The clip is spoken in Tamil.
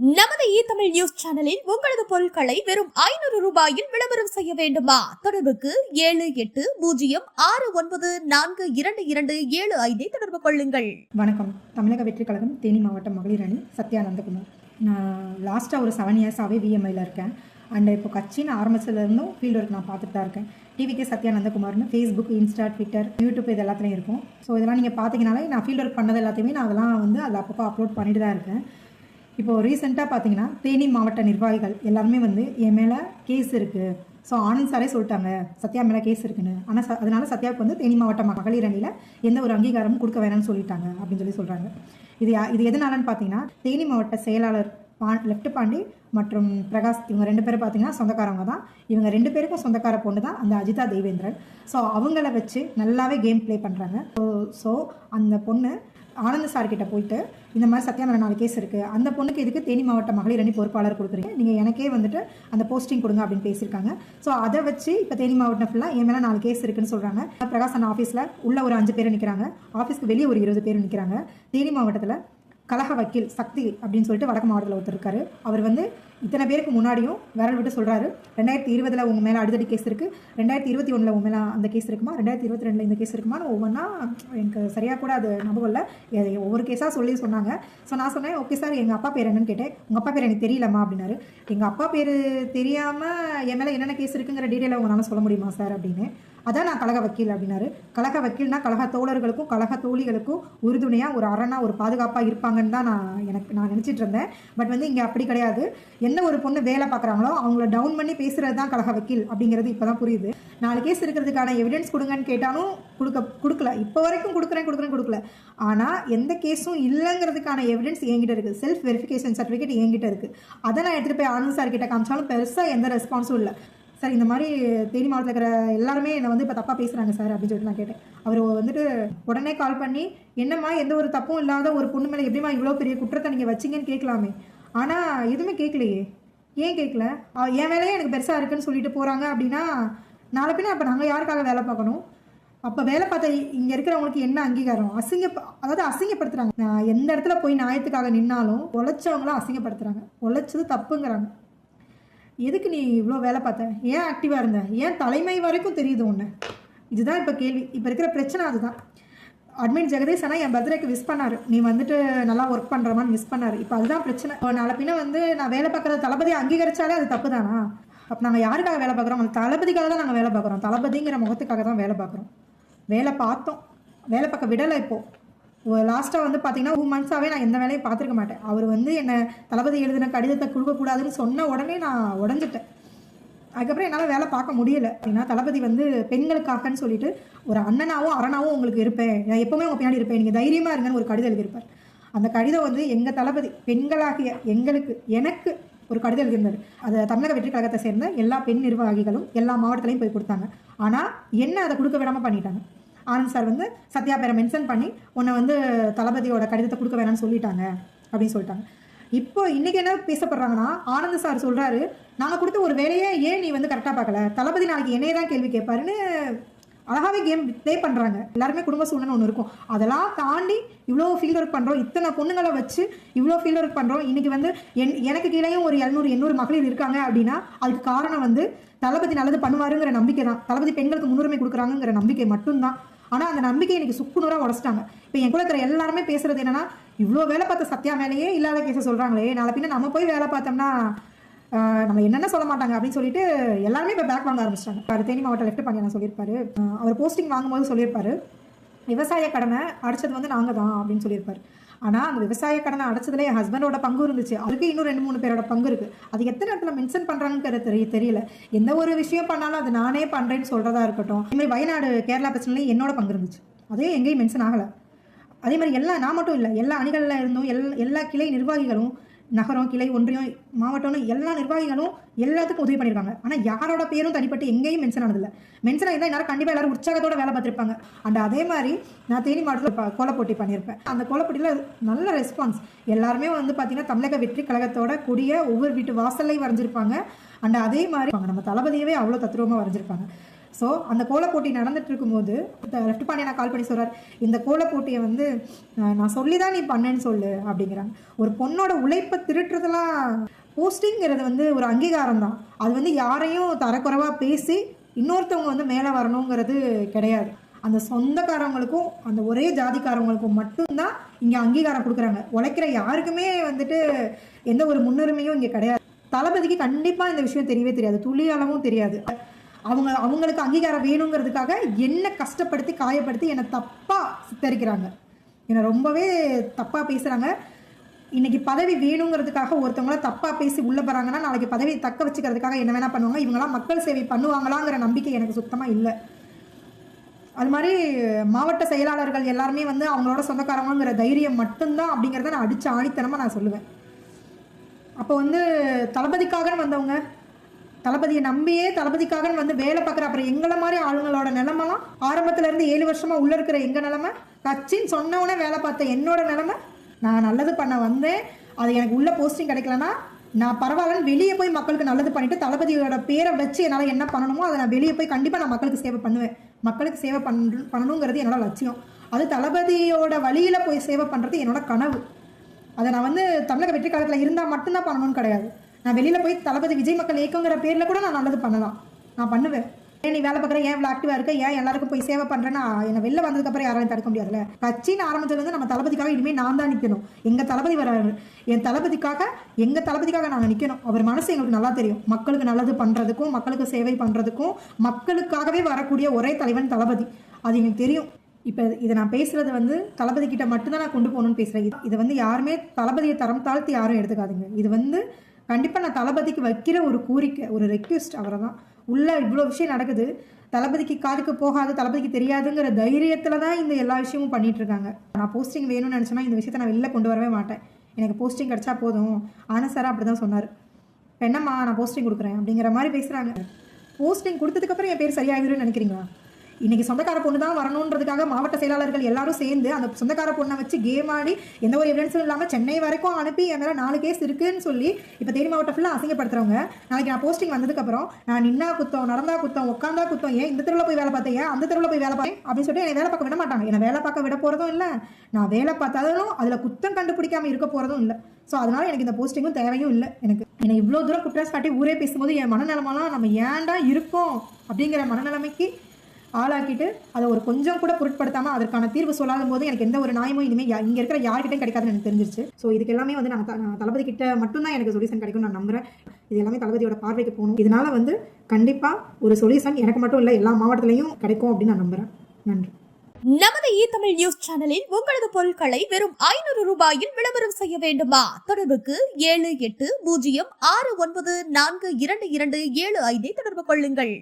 நமது தமிழ் நியூஸ் சேனலில் உங்களது பொருட்களை வெறும் 500 ரூபாயில் விளம்பரம் செய்ய வேண்டுமா? தொடர்புக்கு 7806942275 தொடர்பு கொள்ளுங்கள். வணக்கம். தமிழக வெற்றி கழகம் தேனி மாவட்ட மகளிர் அணி சத்யா நந்தகுமார். நான் லாஸ்ட்டாக ஒரு 7 இயர்ஸாகவே விஎம்ஐயில் இருக்கேன். அண்ட் இப்போ கட்சின்னு ஆரம்பிச்சதுலேருந்தும் ஃபீல்டு ஒர்க் நான் பார்த்துட்டு தான் இருக்கேன். டிவிகே சத்யா நந்தகுமார்னு ஃபேஸ்புக், இன்ஸ்டா, ட்விட்டர், யூடியூப் இது எல்லாத்துலேயும் இருக்கும். ஸோ இதெல்லாம் நீங்கள் பார்த்தீங்கனாலே நான் ஃபீல்டு ஒர்க் பண்ணது எல்லாத்தையுமே நான் அதெல்லாம் அதில் அப்பப்போ அப்லோட் பண்ணிட்டு தான் இருக்கேன். இப்போது ரீசெண்டாக பார்த்தீங்கன்னா தேனி மாவட்ட நிர்வாகிகள் எல்லாருமே என் மேலே கேஸ் இருக்குது. ஸோ ஆனந்த் சாரே சொல்லிட்டாங்க சத்யா மேலே கேஸ் இருக்குன்னு. ஆனால் அதனால சத்யாவுக்கு தேனி மாவட்ட மகளிர் அணியில் எந்த ஒரு அங்கீகாரமும் கொடுக்க வேணாம்னு சொல்லிட்டாங்க அப்படின்னு சொல்கிறாங்க. இது எதனாலன்னு பார்த்தீங்கன்னா தேனி மாவட்ட செயலாளர் லெஃப்ட் பாண்டி மற்றும் பிரகாஷ் இவங்க 2 பேரும் பார்த்தீங்கன்னா சொந்தக்காரவங்க தான். இவங்க 2 பேருக்கும் சொந்தக்கார பொண்ணு தான் அந்த அஜிதா தேவேந்திரன். ஸோ அவங்கள வச்சு நல்லாவே கேம் ப்ளே பண்ணுறாங்க. ஸோ அந்த பொண்ணு ஆனந்த் சார்கிட்ட போயிட்டு இந்த மாதிரி சத்யா மேலே 4 கேஸ் இருக்குது, அந்த பொண்ணுக்கு இதுக்கு தேனி மாவட்ட மகளிர் அணி பொறுப்பாளர் கொடுக்குறீங்க, நீங்கள் எனக்கே அந்த போஸ்டிங் கொடுங்க அப்படின்னு பேசியிருக்காங்க. ஸோ அதை வச்சு இப்போ தேனி மாவட்டம் ஃபுல்லாக என் மேலே 4 கேஸ் இருக்குன்னு சொல்கிறாங்க. பிரகாஷ் அண்ணா ஆஃபீஸில் உள்ள ஒரு 5 பேர் நிற்கிறாங்க, ஆஃபீஸ்க்கு வெளியே ஒரு 20 பேர் நிற்கிறாங்க. தேனி மாவட்டத்தில் கழக வக்கீல் சக்தி அப்படின்னு சொல்லிட்டு வடக்கு மாவட்டத்தில் ஒருத்தர் இருக்காரு. அவர் இத்தனை பேருக்கு முன்னாடியும் விரல் விட்டு சொல்கிறாரு, 2020 உங்கள் மேலே அடிதடி கேஸ் இருக்குது, 2021 உங்கள் மேலே அந்த கேஸ் இருக்குமா, 2022 இந்த கேஸ் இருக்குமான்னு ஒவ்வொன்றா எனக்கு சரியாக கூட அது ஞாபகம் இல்லை, ஒவ்வொரு கேஸாக சொன்னாங்க. ஸோ நான் சொன்னேன், ஓகே சார் எங்கள் அப்பா பேர் என்னன்னு கேட்டேன். உங்கள் அப்பா பேர் எனக்கு தெரியலம்மா அப்படின்னாரு. எங்கள் அப்பா பேர் தெரியாமல் என் மேலே என்னென்ன கேஸ் இருக்குங்கிற டீட்டெயிலை உங்களால் சொல்ல முடியுமா சார் அப்படின்னு. அதான் நான் கழக வக்கீல் அப்படின்னாரு. கழக வக்கீல்னா கழக தோழர்களுக்கும் கழக தோழிகளுக்கும் உறுதுணையாக ஒரு அரணா ஒரு பாதுகாப்பாக இருப்பாங்கன்னு தான் நான் நினச்சிட்டு இருந்தேன். பட் இங்கே அப்படி கிடையாது. எந்த ஒரு பொண்ணு வேலை பார்க்குறாங்களோ அவங்கள டவுன் பண்ணி பேசுகிறது தான் கழக வக்கீல் அப்படிங்கிறது இப்போ தான் புரியுது. 4 கேஸ் இருக்கிறதுக்கான எவிடன்ஸ் கொடுங்கன்னு கேட்டாலும் கொடுக்கல. இப்போ வரைக்கும் கொடுக்கல. ஆனால் எந்த கேஸும் இல்லைங்கிறதுக்கான எவிடன்ஸ் என்கிட்ட இருக்குது. செல்ஃப் வெரிஃபிகேஷன் சர்டிஃபிகேட் என்கிட்ட இருக்குது. அதை நான் எடுத்துகிட்டு போய் ஆனந்த் சார் கிட்ட காமிச்சாலும் பெருசாக எந்த ரெஸ்பான்ஸும் இல்லை. சார் இந்த மாதிரி தேனி மாவட்டத்தில் இருக்கிற எல்லாருமே என்னை இப்போ தப்பாக பேசுகிறாங்க சார் அப்படின்னு சொல்லிட்டு நான் கேட்டேன். அவர் உடனே கால் பண்ணி, என்னம்மா எந்த ஒரு தப்பும் இல்லாத ஒரு பொண்ணு மேலே எப்படிமா இவ்வளோ பெரிய குற்றத்தை நீங்கள் வச்சிங்கன்னு கேட்கலாமே. ஆனால் எதுவுமே கேட்கலையே. ஏன் கேட்கல? என் வேலையே எனக்கு பெருசாக இருக்குன்னு சொல்லிட்டு போகிறாங்க அப்படின்னா நாளை பின்ன அப்போ நாங்கள் யாருக்காக வேலை பார்க்கணும்? அப்போ வேலை பார்த்த இங்கே இருக்கிறவங்களுக்கு என்ன அங்கீகாரம்? அசிங்கப்படுத்துகிறாங்க. நான் எந்த இடத்துல போய் நியாயத்துக்காக நின்னாலும் உழைச்சவங்களாம் அசிங்கப்படுத்துகிறாங்க. உழைச்சது தப்புங்கிறாங்க. எதுக்கு நீ இவ்வளோ வேலை பார்த்த? ஏன் ஆக்டிவாக இருந்த? ஏன் தலைமை வரைக்கும் தெரியுது ஒன்று? இதுதான் இப்போ கேள்வி. இப்போ இருக்கிற பிரச்சனை அதுதான். அட்மின் ஜெகதீஷ் ஆனால் என் பர்த்டேக்கு விஷ் பண்ணார், நீ நல்லா ஒர்க் பண்ணுறமான்னு விஷ் பண்ணார். இப்போ அதுதான் பிரச்சனை. நாளை பின்ன நான் வேலை பார்க்குறது தளபதியை அங்கீகரிச்சாலே அது தப்பு தானா? அப்போ நாங்கள் யாருக்காக வேலை பார்க்குறோம்? அந்த தளபதிக்காக தான் நாங்கள் வேலை பார்க்குறோம். தளபதிங்கிற முகத்துக்காக தான் வேலை பார்க்குறோம். வேலை பார்த்தோம், வேலை பார்க்க விடலை. இப்போது லாஸ்ட்டாக பார்த்தீங்கன்னா 2 மந்த்ஸாகவே நான் எந்த வேலையும் பார்த்துருக்க மாட்டேன். அவர் என்னை தளபதி எழுதின கடிதத்தை கொடுக்கக்கூடாதுன்னு சொன்ன உடனே நான் உடஞ்சிட்டேன். அதுக்கப்புறம் என்னால் வேலை பார்க்க முடியலை. ஏன்னா தளபதி பெண்களுக்காகன்னு சொல்லிட்டு ஒரு அண்ணனாவும் அரணாவும் உங்களுக்கு இருப்பேன், நான் எப்போவுமே உங்கள் பின்னாடி இருப்பேன், நீங்கள் தைரியமாக இருங்கன்னு ஒரு கடிதம் எழுதியிருப்பார். அந்த கடிதம் எங்கள் தளபதி பெண்களாகிய எனக்கு ஒரு கடிதம் எழுதியிருந்தார். அதை தமிழக வெற்றி கழகத்தை சேர்ந்த எல்லா பெண் நிர்வாகிகளும் எல்லா மாவட்டத்திலையும் போய் கொடுத்தாங்க. ஆனால் என்ன அதை கொடுக்க விடாமல் பண்ணிட்டாங்க. ஆனந்த் சார் சத்யா பேரை மென்ஷன் பண்ணி உன்னை தளபதியோட கடிதத்தை கொடுக்க வேணாம்னு சொல்லிட்டாங்க அப்படின்னு சொல்லிட்டாங்க. இப்போ இன்றைக்கி என்ன பேசப்படுறாங்கன்னா, ஆனந்த் சார் சொல்கிறாரு, நாங்கள் கொடுத்த ஒரு வேலையை ஏன் நீ கரெக்டாக பார்க்கல, தளபதி நாளைக்கு என்னையே தான் கேள்வி கேட்பாருன்னு அழகாகவே கேம் ப்ளே பண்ணுறாங்க. எல்லாருமே குடும்ப சூழ்நிலை ஒன்று இருக்கும். அதெல்லாம் தாண்டி இவ்வளோ ஃபீல்ட் ஒர்க் பண்ணுறோம், இத்தனை பொண்ணுங்களை வச்சு இவ்வளோ ஃபீல்ட் ஒர்க் பண்ணுறோம். இன்றைக்கி எனக்கு கீழேயும் ஒரு 700-800 மகளிர் இருக்காங்க அப்படின்னா அதுக்கு காரணம் தளபதி நல்லது பண்ணுவாருங்கிற நம்பிக்கை தான். தளபதி பெண்களுக்கு முன்னுரிமை கொடுக்குறாங்கிற நம்பிக்கை மட்டும்தான். ஆனால் அந்த நம்பிக்கை இன்னைக்கு சுக்குநூறாக உடச்சிட்டாங்க. இப்போ என் கூட இருக்கிற எல்லாருமே பேசுறது என்னன்னா, இவ்வளோ வேலை பார்த்த சத்யா மேலேயே இல்லாத கேஸை சொல்கிறாங்களே, நாளை பின்ன நம்ம போய் வேலை பார்த்தோம்னா நம்ம என்னென்ன சொல்ல மாட்டாங்க அப்படின்னு சொல்லிட்டு எல்லாருமே இப்போ பேக் வாங்க ஆரம்பிச்சிட்டாங்க. அது தேனி மாவட்ட லெஃப்ட் பாண்டியன் சொல்லியிருப்பாரு, அவர் போஸ்டிங் வாங்கும்போது சொல்லியிருப்பாரு, விவசாய கடனை அடைச்சது நாங்கள் தான் அப்படின்னு சொல்லியிருப்பாரு. ஆனால் அந்த விவசாய கடனை அடைச்சதுல என் ஹஸ்பண்டோட பங்கு இருந்துச்சு. அதுக்கு இன்னும் 2-3 பேரோட பங்கு இருக்குது. அது எத்தனை இடத்துல மென்ஷன் பண்ணுறாங்கன்னு தெரியல. எந்த ஒரு விஷயம் பண்ணாலும் அது நானே பண்ணுறேன்னு சொல்கிறதா இருக்கட்டும். அதேமாதிரி வயநாடு கேரளா பிரச்சனையும் என்னோட பங்கு இருந்துச்சு, அதே எங்கேயும் மென்ஷன் ஆகலை. அதே மாதிரி நான் மட்டும் இல்லை, எல்லா அணிகளில் இருந்தும் எல்லா கிளை நிர்வாகிகளும், நகரம், கிளை, ஒன்றியம், மாவட்டம்னு எல்லா நிர்வாகிகளும் எல்லாத்துக்கும் உதவி பண்ணியிருக்காங்க. ஆனால் யாரோட பேரும் தனிப்பட்டு எங்கேயும் மென்ஷன் ஆனதில்லை. மென்ஷன் ஆகிருந்தால் எல்லாரும் கண்டிப்பாக எல்லாரும் உற்சாகத்தோட வேலை பார்த்துருப்பாங்க. அண்ட் அதே மாதிரி நான் தேனி மாவட்டத்தில் கோலப்போட்டி பண்ணியிருப்பேன். அந்த கோலப்போட்டியில் நல்ல ரெஸ்பான்ஸ். எல்லாருமே பார்த்தீங்கன்னா தமிழக வெற்றி கழகத்தோட கூடிய ஒவ்வொரு வீட்டு வாசல்லையும் வரைஞ்சிருப்பாங்க. அண்ட் அதே மாதிரி நம்ம தளபதியவே அவ்வளோ தத்ரூபமாக வரைஞ்சிருப்பாங்க. ஸோ அந்த கோலப் போட்டி நடந்துட்டு இருக்கும்போது லெஃப்ட் பாண்டியன் நான் கால் பண்ணி சொல்கிறார், இந்த கோலப் போட்டியை வந்து நான் சொல்லி தான் நீ பண்ணேன்னு சொல்லு அப்படிங்கிறாங்க. ஒரு பொண்ணோட உழைப்பை திருட்டுறதுலாம் போஸ்டிங்கிறது வந்து ஒரு அங்கீகாரம் தான். அது வந்து யாரையும் தரக்குறைவாக பேசி இன்னொருத்தவங்க வந்து மேலே வரணுங்கிறது கிடையாது. அந்த சொந்தக்காரவங்களுக்கும் அந்த ஒரே ஜாதிக்காரவங்களுக்கும் மட்டும்தான் இங்கே அங்கீகாரம் கொடுக்குறாங்க. உழைக்கிற யாருக்குமே வந்துட்டு எந்த ஒரு முன்னுரிமையும் இங்கே கிடையாது. தளபதிக்கு கண்டிப்பாக இந்த விஷயம் தெரியவே தெரியாது, துளி அளவும் தெரியாது. அவங்களுக்கு அங்கீகாரம் வேணுங்கிறதுக்காக என்னை கஷ்டப்படுத்தி காயப்படுத்தி என்னை தப்பாக சித்தரிக்கிறாங்க, என்னை ரொம்பவே தப்பாக பேசுகிறாங்க. இன்றைக்கி பதவி வேணுங்கிறதுக்காக ஒருத்தவங்கள தப்பாக பேசி உள்ளே போகிறாங்கன்னா நாளைக்கு பதவியை தக்க வச்சுக்கிறதுக்காக என்ன வேணால் பண்ணுவாங்க. இவங்களாம் மக்கள் சேவை பண்ணுவாங்களாங்கிற நம்பிக்கை எனக்கு சுத்தமாக இல்லை. அது மாதிரி மாவட்ட செயலாளர்கள் எல்லாருமே வந்து அவங்களோட சொந்தக்காரங்கிற தைரியம் மட்டும்தான் அப்படிங்கிறத நான் அடித்து ஆணித்தனமாக நான் சொல்லுவேன். அப்போ வந்து தளபதிக்காக வந்தவங்க, தளபதியை நம்பியே தளபதிக்காக வந்து வேலை பார்க்குற அப்புறம் எங்களை மாதிரி ஆளுங்களோட நிலமெல்லாம் ஆரம்பத்துலேருந்து 7 வருஷமாக உள்ளே இருக்கிற எங்கள் நிலமை, கட்சின்னு சொன்னவனே வேலை பார்த்த என்னோட நிலமை, நான் நல்லது பண்ண வந்தேன், அது எனக்கு உள்ள போஸ்டிங் கிடைக்கலன்னா நான் பரவாயில்லன்னு வெளியே போய் மக்களுக்கு நல்லது பண்ணிவிட்டு தளபதியோட பேரை வச்சு என்னால் என்ன பண்ணணுமோ அதை நான் வெளியே போய் கண்டிப்பாக நான் மக்களுக்கு சேவை பண்ணுவேன். மக்களுக்கு சேவை பண்ணணுங்கிறது என்னோட லட்சியம். அது தளபதியோட வழியில் போய் சேவை பண்ணுறது என்னோட கனவு. அதை நான் வந்து தமிழக வெற்றி கழகத்தில் இருந்தால் மட்டும்தான் பண்ணணும்னு கிடையாது. நான் வெளியில் போய் தளபதி விஜய் மக்கள் இயக்கங்கிற பேரில் கூட நான் நல்லது பண்ணலாம், நான் பண்ணுவேன். ஏன் நீ வேலை பார்க்குற, ஏன் இவ்வளோ ஆக்டிவாக இருக்க, ஏன் எல்லாருக்கும் போய் சேவை பண்ணுறேன்னா என்னை வெளில வந்ததுக்கப்புறம் யாராலையும் தடுக்க முடியாதுல்ல. கட்சின்னு ஆரம்பிச்சதுலேருந்து நம்ம தளபதிக்காக இனிமேல் நான் தான் நிற்கணும். எங்கள் தளபதி வராரு, எங்கள் தளபதிக்காக நாங்கள் நிற்கணும். அவர் மனசு எங்களுக்கு நல்லா தெரியும். மக்களுக்கு நல்லது பண்ணுறதுக்கும் மக்களுக்கு சேவை பண்ணுறதுக்கும் மக்களுக்காகவே வரக்கூடிய ஒரே தலைவன் தளபதி, அது எனக்கு தெரியும். இப்போ இதை நான் பேசுகிறது வந்து தளபதி கிட்ட மட்டும்தான் நான் கொண்டு போகணும்னு பேசுகிறேன். இதை வந்து யாருமே தளபதியை தரம் தாழ்த்தி யாரும் எடுத்துக்காதீங்க. இது வந்து கண்டிப்பாக நான் தளபதிக்கு வைக்கிற ஒரு கோரிக்கை, ஒரு ரெக்வெஸ்ட். அவரை தான் உள்ள இவ்வளோ விஷயம் நடக்குது, தளபதிக்கு காதுக்கு போகாது, தளபதிக்கு தெரியாதுங்கிற தைரியத்தில் தான் இந்த எல்லா விஷயமும் பண்ணிட்டு இருக்காங்க. நான் போஸ்டிங் வேணும்னு நினச்சேன்னா இந்த விஷயத்தை நான் வெளில கொண்டு வரவே மாட்டேன். எனக்கு போஸ்டிங் கிடச்சா போதும். ஆனந்த் சார் அப்படி தான் சொன்னார். என்னம்மா நான் போஸ்டிங் கொடுக்குறேன் அப்படிங்கிற மாதிரி பேசுகிறாங்க. போஸ்டிங் கொடுத்ததுக்கப்புறம் என் பேர் சரியாகிடும்னு நினைக்கிறீங்களா? இன்றைக்கி சொந்தக்கார பொண்ணு தான் வரணுன்றதுக்காக மாவட்ட செயலாளர்கள் எல்லாரும் சேர்ந்து அந்த சொந்தக்கார பொண்ணை வச்சு கேம் ஆடி எந்த ஒரு எவிடன்ஸும் இல்லாமல் சென்னை வரைக்கும் அனுப்பி என் மேலே 4 கேஸ் இருக்குதுன்னு சொல்லி இப்போ தேனி மாவட்டம் ஃபுல்லாக அசிங்கப்படுத்துறவங்க நாளைக்கு நான் போஸ்டிங் வந்ததுக்கப்புறம் நான் நின்னா குத்தம், நடந்தா குத்தம், உட்காந்தா குத்தம், ஏன் இந்த தெருவில் போய் வேலை பார்த்தேன், ஏன் அந்த தெருவில் போய் வேலை பார்த்தேன் அப்படின்னு சொல்லிட்டு என்னை வேலை பார்க்க விட மாட்டாங்க. என்னை வேலை பார்க்க விட போகிறதும் இல்லை, நான் வேலை பார்த்தாலும் அதில் குத்தம் கண்டுபிடிக்காமல் இருக்க போகிறதும் இல்லை. ஸோ அதனால் எனக்கு இந்த போஸ்டிங்கும் தேவையும் இல்லை. என்னை இவ்வளோ தூரம் குற்றம் சாட்டி ஊரே பேசும்போது என் மனநிலமெல்லாம் நம்ம ஏன்டா இருக்கோம் அப்படிங்கிற மனநிலைமைக்கு ஆளாக்கிட்டு அதை ஒரு கொஞ்சம் கூட பொருட்படுத்தாமல் அதற்கான தீர்வு சொல்லாத போது எனக்கு எந்த ஒரு நியாயமும் இனிமேல் இங்கே இருக்கிற யார்கிட்டையும் கிடைக்காதுன்னு எனக்கு தெரிஞ்சிருச்சு. ஸோ இதுக்கு எல்லாமே வந்து நான் தளபதி கிட்ட மட்டும்தான் எனக்கு சொல்யூஷன் கிடைக்கும் நான் நம்புகிறேன். இது எல்லாமே தளபதியோட பார்வைக்கு போகணும். இதனால வந்து கண்டிப்பாக ஒரு சொல்யூஷன் எனக்கு மட்டும் இல்லை எல்லா மாவட்டத்திலையும் கிடைக்கும் அப்படின்னு நான் நம்புகிறேன். நன்றி. நமது தமிழ் நியூஸ் சேனலில் உங்களது பொருட்களை வெறும் 500 ரூபாயில் விளம்பரம் செய்ய வேண்டுமா? தொடர்புக்கு 7806942275 தொடர்பு கொள்ளுங்கள்.